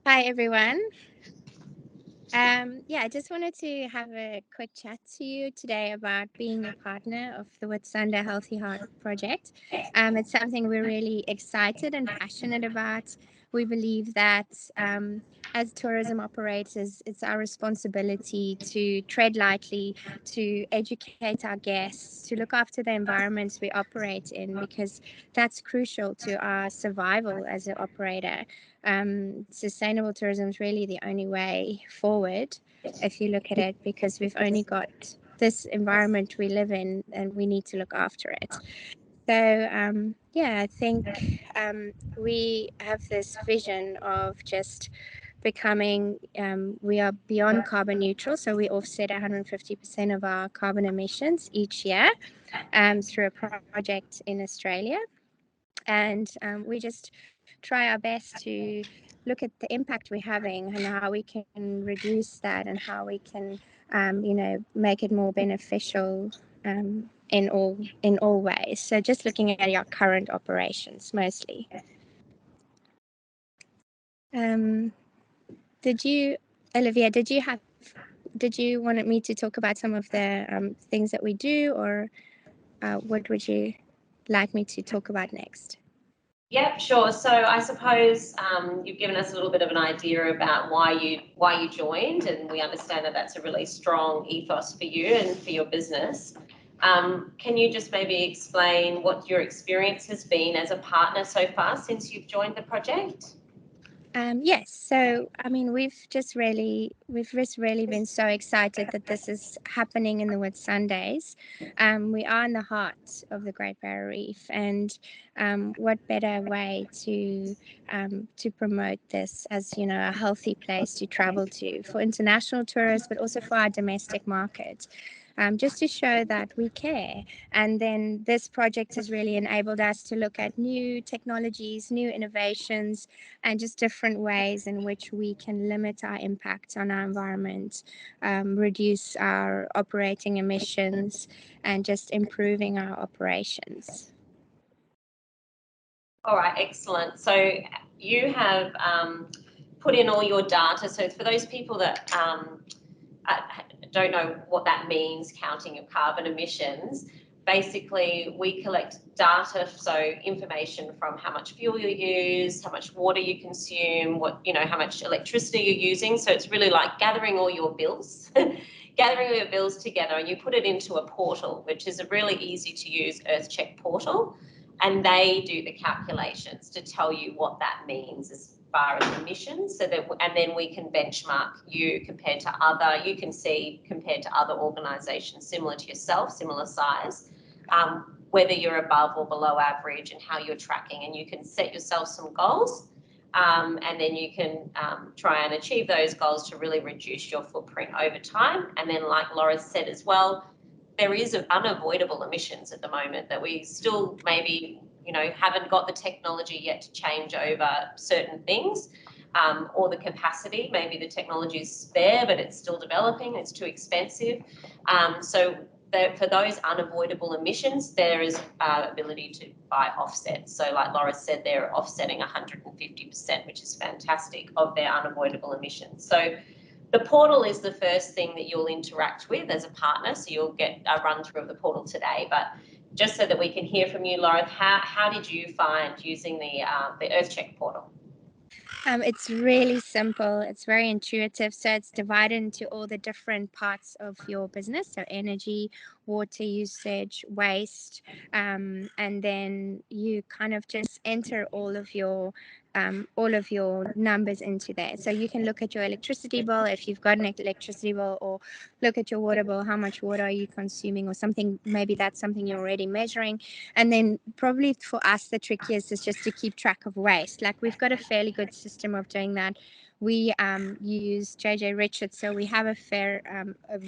Hi, everyone. I just wanted to have a quick chat to you today about being a partner of the Whitsunday Healthy Heart Project. It's something we're really excited and passionate about. We believe that as tourism operators, it's our responsibility to tread lightly, to educate our guests, to look after the environments we operate in, because that's crucial to our survival as an operator. Sustainable tourism is really the only way forward if you look at it, because we've only got this environment we live in and we need to look after it. So, I think we have this vision of just becoming, we are beyond carbon neutral. So we offset 150% of our carbon emissions each year through a project in Australia. And we just try our best to look at the impact we're having and how we can reduce that and how we can, make it more beneficial in all ways. So just looking at your current operations mostly. Olivia, did you want me to talk about some of the things that we do, or what would you like me to talk about next? Yep, sure. So I suppose you've given us a little bit of an idea about why you joined, and we understand that that's a really strong ethos for you and for your business. Can you just maybe explain what your experience has been as a partner so far since you've joined the project? Yes. So, I mean, we've just really been so excited that this is happening in the Whitsundays. We are in the heart of the Great Barrier Reef, and what better way to promote this as, a healthy place to travel to for international tourists, but also for our domestic market. Just to show that we care. And then this project has really enabled us to look at new technologies, new innovations, and just different ways in which we can limit our impact on our environment, reduce our operating emissions, and just improving our operations. All right, excellent. So you have put in all your data. So for those people that don't know what that means, counting your carbon emissions, basically we collect data, so information from how much fuel you use, how much water you consume, how much electricity you're using. So it's really like gathering all your bills, gathering all your bills together, and you put it into a portal, which is a really easy to use EarthCheck portal, and they do the calculations to tell you what that means as far as emissions, and then we can benchmark you compared to other organisations similar to yourself, similar size, whether you're above or below average and how you're tracking, and you can set yourself some goals, and then you can try and achieve those goals to really reduce your footprint over time. And then, like Laura said as well, there is unavoidable emissions at the moment that we still maybe haven't got the technology yet to change over certain things, or the capacity. Maybe the technology is there, but it's still developing. It's too expensive. So for those unavoidable emissions, there is ability to buy offsets. So like Laura said, they're offsetting 150%, which is fantastic, of their unavoidable emissions. So the portal is the first thing that you'll interact with as a partner. So you'll get a run through of the portal today. But just so that we can hear from you, Laura, how did you find using the EarthCheck portal? It's really simple. It's very intuitive. So it's divided into all the different parts of your business. So energy, water usage, waste, and then you kind of just enter all of your numbers into there. So you can look at your electricity bill if you've got an electricity bill, or look at your water bill, how much water are you consuming, or something. Maybe that's something you're already measuring. And then probably for us, the trickiest is just to keep track of waste. Like, we've got a fairly good system of doing that. We use JJ Richards, so we have a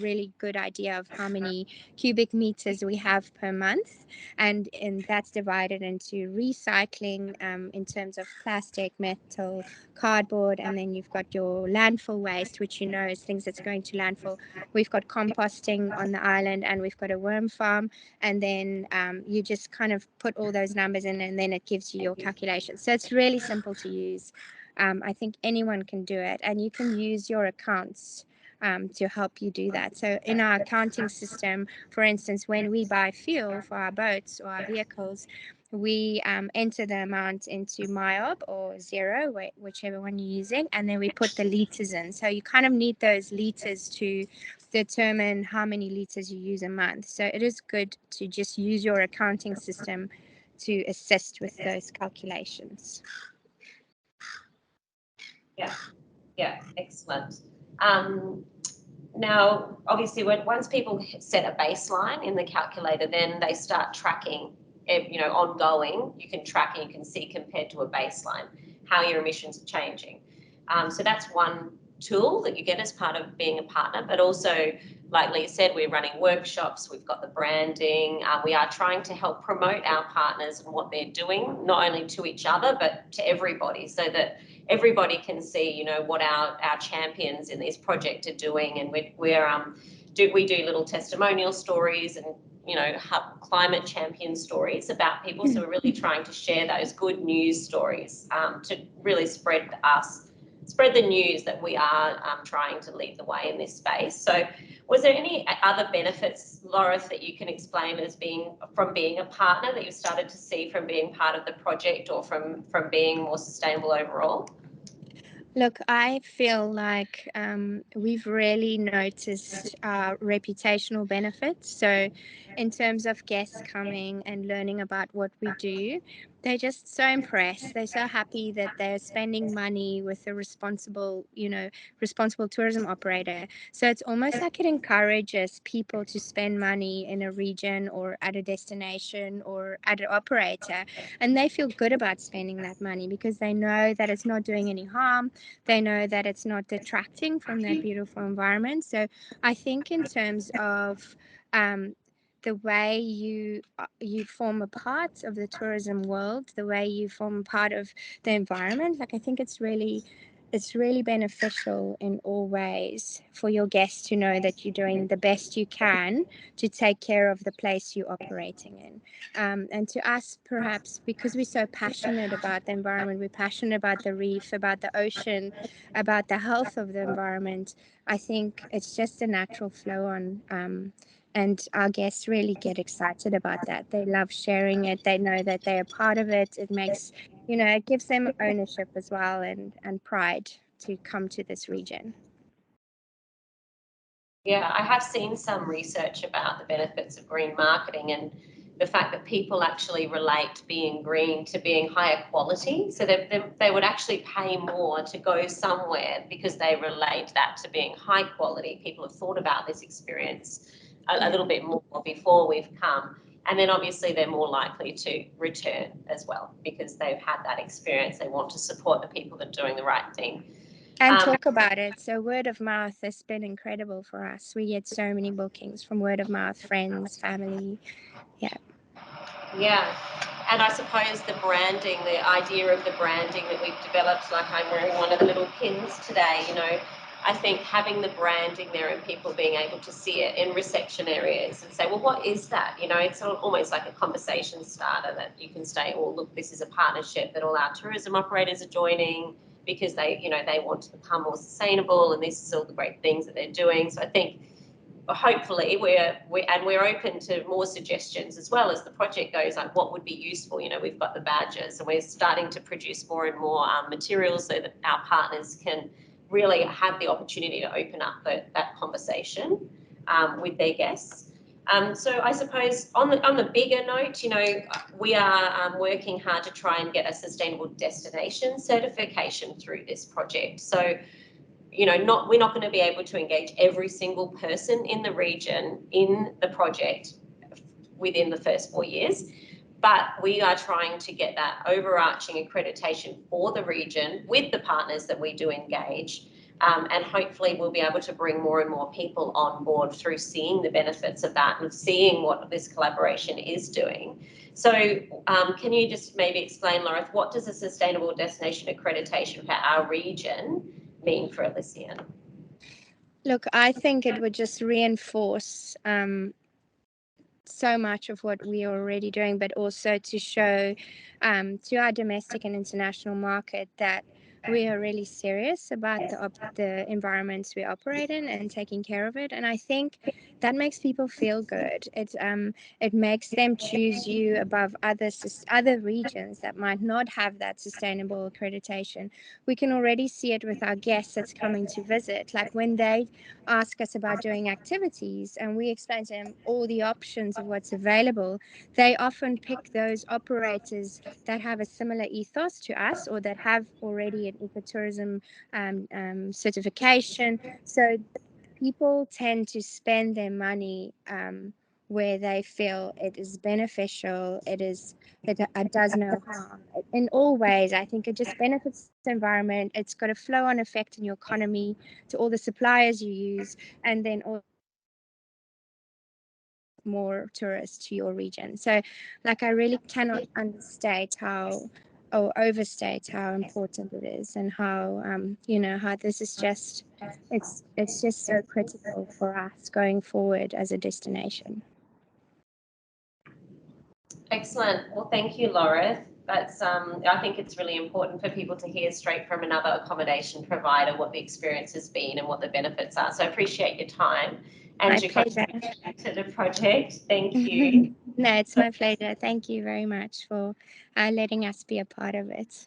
really good idea of how many cubic meters we have per month, and that's divided into recycling in terms of plastic, metal, cardboard, and then you've got your landfill waste, which is things that's going to landfill. We've got composting on the island, and we've got a worm farm, and then you just kind of put all those numbers in, and then it gives you your calculations. So it's really simple to use. I think anyone can do it, and you can use your accounts to help you do that. So in our accounting system, for instance, when we buy fuel for our boats or our vehicles, we enter the amount into MyOb or Zero, whichever one you're using, and then we put the liters in. So you kind of need those liters to determine how many liters you use a month. So it is good to just use your accounting system to assist with those calculations. Yeah, excellent. Now, obviously, once people set a baseline in the calculator, then they start tracking, ongoing. You can track and you can see compared to a baseline how your emissions are changing. So that's one tool that you get as part of being a partner, but also, like Leah said, we're running workshops, we've got the branding, we are trying to help promote our partners and what they're doing, not only to each other, but to everybody, so that everybody can see, what our champions in this project are doing. And we do little testimonial stories and, climate champion stories about people. So we're really trying to share those good news stories to really spread the news that we are trying to lead the way in this space. So was there any other benefits, Loris, that you can explain as from being a partner that you started to see from being part of the project, or from being more sustainable overall? Look, I feel like we've really noticed reputational benefits. So, in terms of guests coming and learning about what we do, they're just so impressed. They're so happy that they're spending money with a responsible tourism operator. So it's almost like it encourages people to spend money in a region or at a destination or at an operator, and they feel good about spending that money because they know that it's not doing any harm. They know that it's not detracting from that beautiful environment. So I think in terms of the way you form a part of the tourism world, the way you form part of the environment, like I think it's really beneficial in all ways for your guests to know that you're doing the best you can to take care of the place you're operating in. And to us, perhaps because we're so passionate about the environment, we're passionate about the reef, about the ocean, about the health of the environment, I think it's just a natural flow on. And our guests really get excited about that. They love sharing it. They know that they're a part of it. It makes, it gives them ownership as well, and pride to come to this region. Yeah, I have seen some research about the benefits of green marketing and the fact that people actually relate being green to being higher quality. So they would actually pay more to go somewhere because they relate that to being high quality. People have thought about this experience a little bit more before we've come. And then obviously they're more likely to return as well because they've had that experience. They want to support the people that are doing the right thing. And talk about it. So word of mouth has been incredible for us. We get so many bookings from word of mouth, friends, family. Yeah. Yeah. And I suppose the branding, the idea of the branding that we've developed, like I'm wearing one of the little pins today, I think having the branding there and people being able to see it in reception areas and say, well, what is that? It's almost like a conversation starter that you can say, well, look, this is a partnership that all our tourism operators are joining because they want to become more sustainable, and this is all the great things that they're doing. So I think hopefully we're open to more suggestions as well as the project goes, like what would be useful. We've got the badges and we're starting to produce more and more materials so that our partners can really have the opportunity to open up that conversation with their guests. So I suppose on the bigger note, we are working hard to try and get a sustainable destination certification through this project. So we're not going to be able to engage every single person in the region in the project within the first 4 years, but we are trying to get that overarching accreditation for the region with the partners that we do engage. And hopefully we'll be able to bring more and more people on board through seeing the benefits of that and seeing what this collaboration is doing. So can you just maybe explain, Laura, what does a sustainable destination accreditation for our region mean for Elysian? Look, I think it would just reinforce so much of what we are already doing, but also to show to our domestic and international market that we are really serious about the environments we operate in and taking care of it. And I think that makes people feel good. It makes them choose you above other regions that might not have that sustainable accreditation. We can already see it with our guests that's coming to visit. Like when they ask us about doing activities and we explain to them all the options of what's available, they often pick those operators that have a similar ethos to us or that have already an ecotourism certification. So people tend to spend their money where they feel it is beneficial, it does no harm. In all ways, I think it just benefits the environment. It's got a flow-on effect in your economy to all the suppliers you use, and then also more tourists to your region. So, like, I really cannot understate how or overstate how important it is, and how how this is just it's just so critical for us going forward as a destination. Excellent. Well, thank you, Laura. That's I think it's really important for people to hear straight from another accommodation provider what the experience has been and what the benefits are. So I appreciate your time My and your pleasure. contribution to the project. Thank you. No, it's my pleasure. Thank you very much for letting us be a part of it.